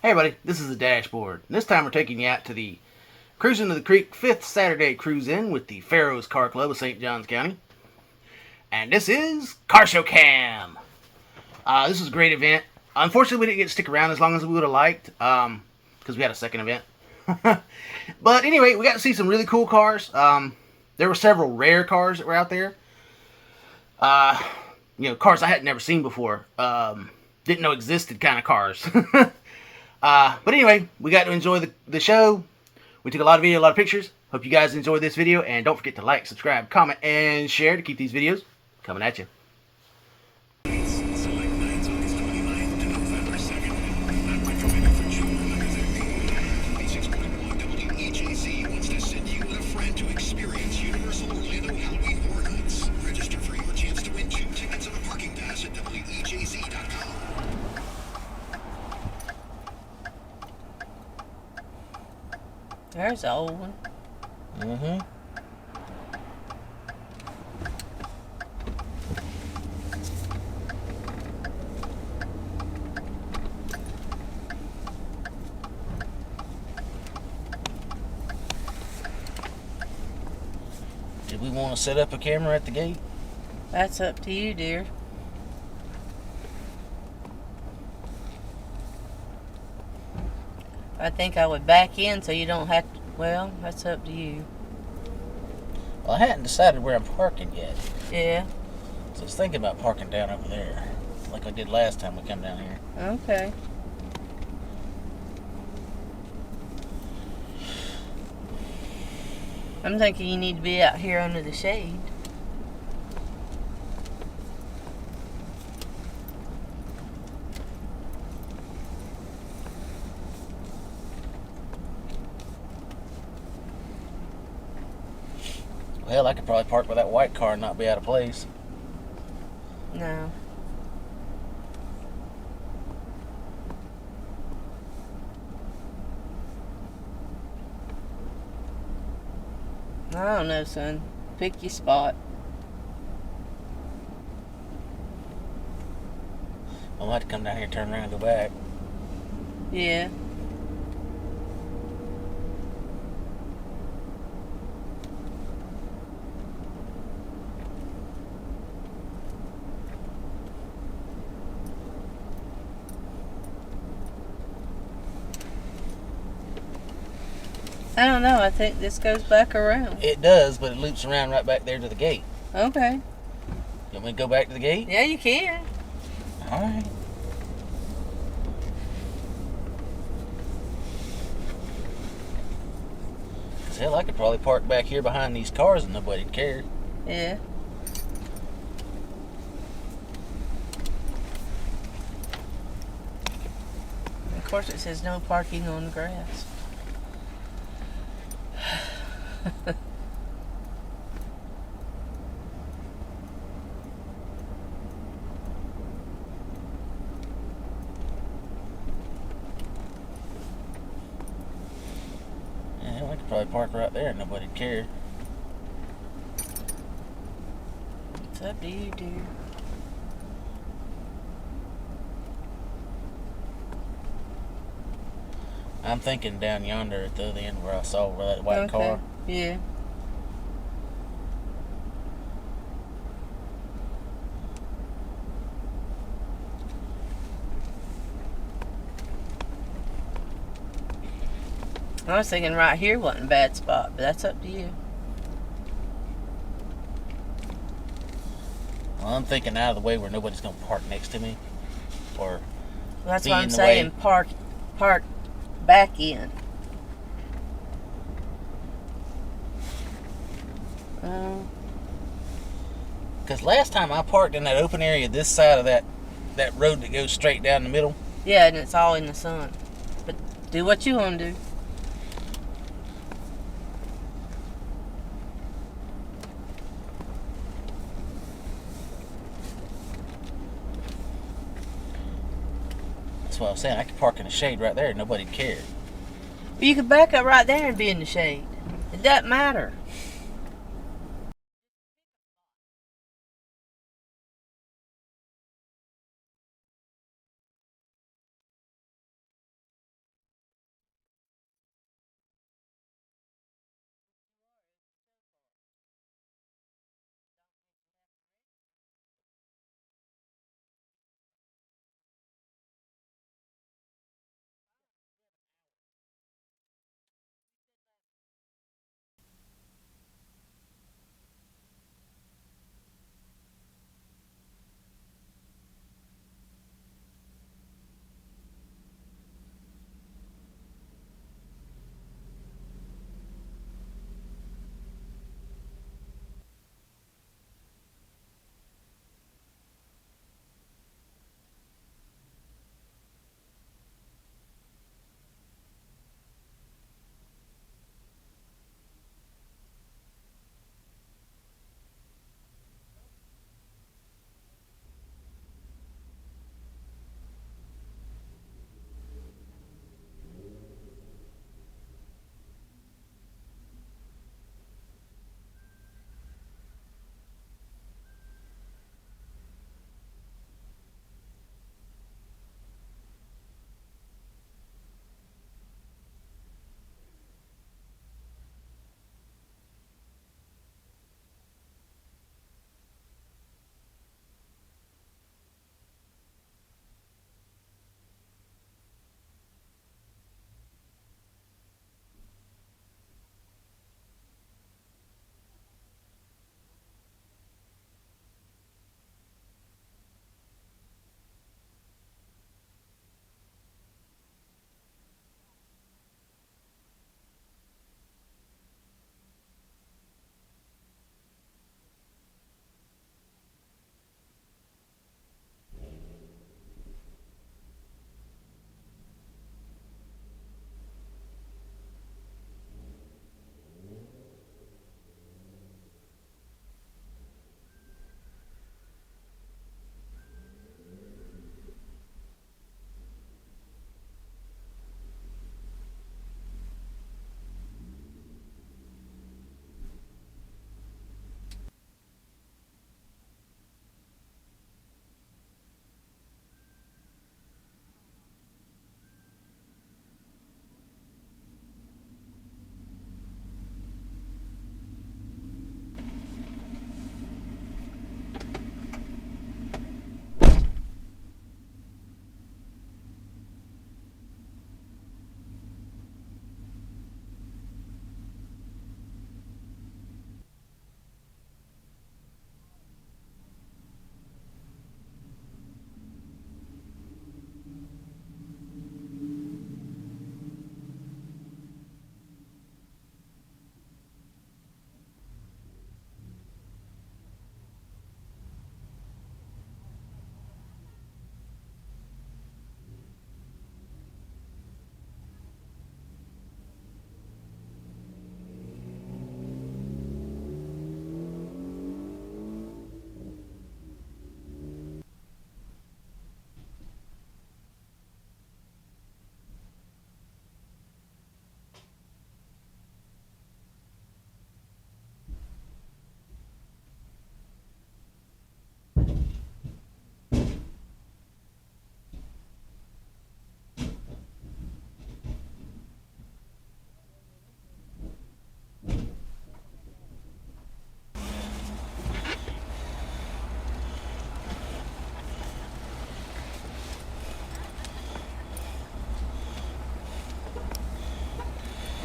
Hey everybody, this is the dashboard. This time we're taking you out to the Cruising to the Creek 5th Saturday Cruise-In with the Pharaohs Car Club of St. Johns County. And this is Car Show Cam. This is a great event. Unfortunately, we didn't get to stick around as long as we would have liked, because we had a second event. But anyway, we got to see some really cool cars. There were several rare cars that were out there. Cars I had never seen before. Didn't know existed kind of cars. But anyway, we got to enjoy the show. We took a lot of video, a lot of pictures. Hope you guys enjoyed this video, and don't forget to like, subscribe, comment, and share to keep these videos coming at you. There's an old one. Mm-hmm. Did we want to set up a camera at the gate? That's up to you, dear. I think I would back in so you don't have to. Well, that's up to you. Well, I hadn't decided where I'm parking yet. Yeah. So I was thinking about parking down over there, like I did last time we come down here. Okay. I'm thinking you need to be out here under the shade. Well, I could probably park with that white car and not be out of place. No. I don't know, son. Pick your spot. I'm gonna have to come down here, turn around, and go back. Yeah. I don't know. I think this goes back around. It does, but it loops around right back there to the gate. Okay. You want me to go back to the gate? Yeah, you can. All right. Hell, I could probably park back here behind these cars and nobody'd care. Yeah. Of course, it says no parking on the grass. Yeah, I could probably park right there and nobody'd care. It's up to you, dude. I'm thinking down yonder at the other end where I saw that white car. Yeah. I was thinking right here wasn't a bad spot, but that's up to you. Well, I'm thinking out of the way where nobody's going to park next to me. Or Well, that's be what I'm in the saying. way. Park back in. Because last time I parked in that open area this side of that road that goes straight down the middle. Yeah, and it's all in the sun. But do what you want to do. That's what I was saying. I could park in the shade right there and nobody'd care. But you could back up right there and be in the shade. It doesn't matter.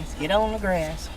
Let's get on the grass.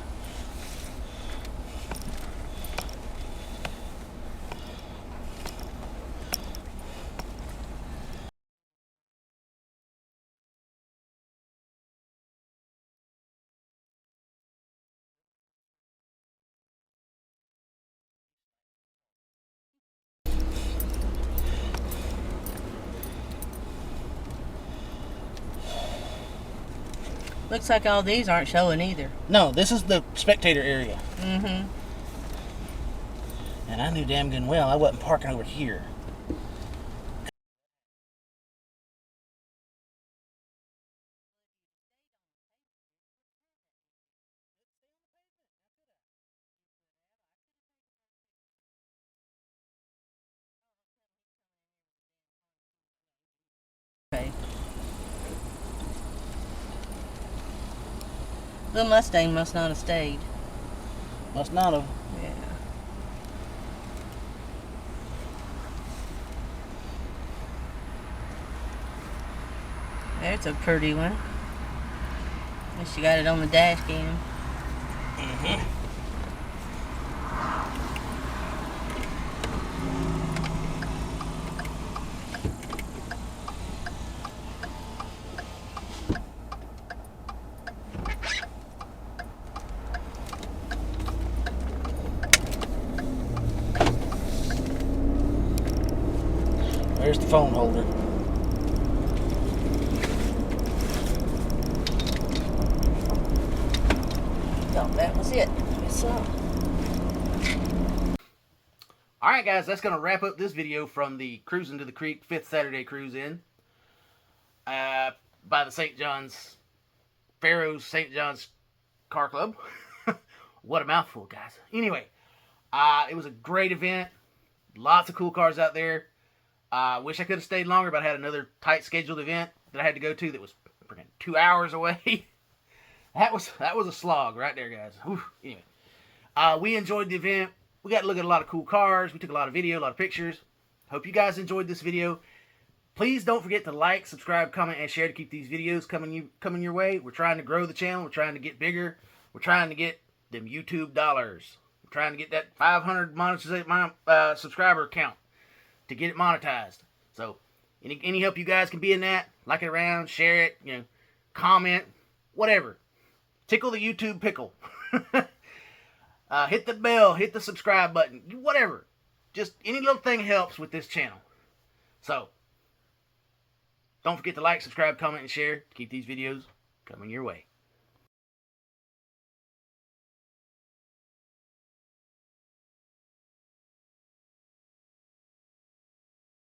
Looks like all these aren't showing either. No, this is the spectator area. Mm-hmm. And I knew damn good and well I wasn't parking over here. Okay. The Mustang must not have stayed. Must not have. Yeah. There's a pretty one. Guess you got it on the dash cam. Mm-hmm. There's the phone holder. No, that was it. So. Alright guys, that's going to wrap up this video from the Cruising to the Creek 5th Saturday Cruise In. By the St. John's, Pharaoh's St. John's Car Club. What a mouthful, guys. Anyway, it was a great event. Lots of cool cars out there. Wish I could have stayed longer, but I had another tight scheduled event that I had to go to that was 2 hours away. that was a slog right there, guys. Whew. Anyway, we enjoyed the event. We got to look at a lot of cool cars. We took a lot of video, a lot of pictures. Hope you guys enjoyed this video. Please don't forget to like, subscribe, comment, and share to keep these videos coming your way. We're trying to grow the channel. We're trying to get bigger. We're trying to get them YouTube dollars. We're trying to get that 500 subscriber count to get it monetized. So any help you guys can be in that, like it around, share it, comment, whatever. Tickle the YouTube pickle. Hit the bell, hit the subscribe button, whatever. Just any little thing helps with this channel. So don't forget to like, subscribe, comment, and share to keep these videos coming your way.